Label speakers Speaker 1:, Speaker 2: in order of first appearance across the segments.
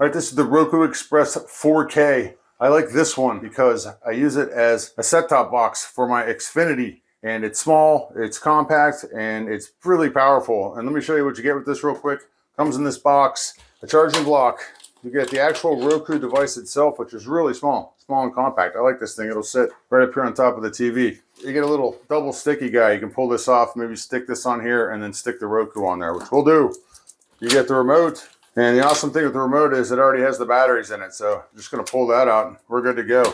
Speaker 1: All right, this is the Roku Express 4K. I like this one because I use it as a set-top box for my Xfinity. And it's small, it's compact, and it's really powerful. And let me show you what you get with this real quick. Comes in this box, a charging block. You get the actual Roku device itself, which is really small and compact. I like this thing. It'll sit right up here on top of the TV. You get a little double sticky guy. You can pull this off, maybe stick this on here, and then stick the Roku on there, which we'll do. You get the remote. And the awesome thing with the remote is it already has the batteries in it. So I'm just going to pull that out and we're good to go.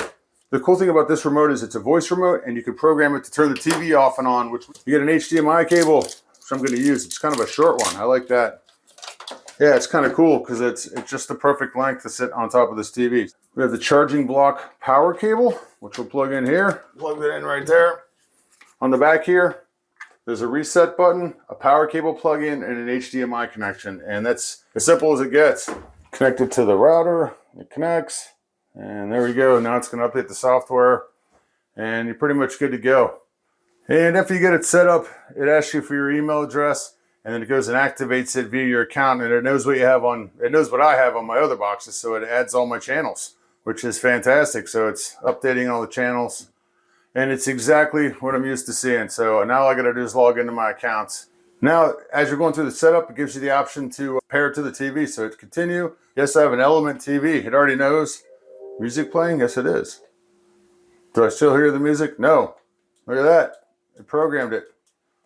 Speaker 1: The cool thing about this remote is it's a voice remote and you can program it to turn the TV off and on, which you get an HDMI cable, which I'm going to use. It's kind of a short one. I like that. Yeah, it's kind of cool because it's just the perfect length to sit on top of this TV. We have the charging block power cable, which we'll plug in here. Plug it in right there. On the back here, there's a reset button, a power cable plug-in, and an HDMI connection. And that's as simple as it gets. Connected to the router, it connects, and there we go. Now it's going to update the software, and you're pretty much good to go. And after you get it set up, it asks you for your email address, and then it goes and activates it via your account, and it knows what you have on, it knows what I have on my other boxes, so it adds all my channels, which is fantastic. So it's updating all the channels. And it's exactly what I'm used to seeing. So now all I got to do is log into my accounts. Now, as you're going through the setup, it gives you the option to pair it to the TV. So it's continue. Yes, I have an Element TV. It already knows. Music playing? Yes, it is. Do I still hear the music? No. Look at that. It programmed it.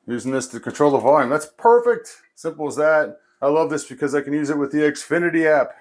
Speaker 1: Using this to control the volume. That's perfect. Simple as that. I love this because I can use it with the Xfinity app.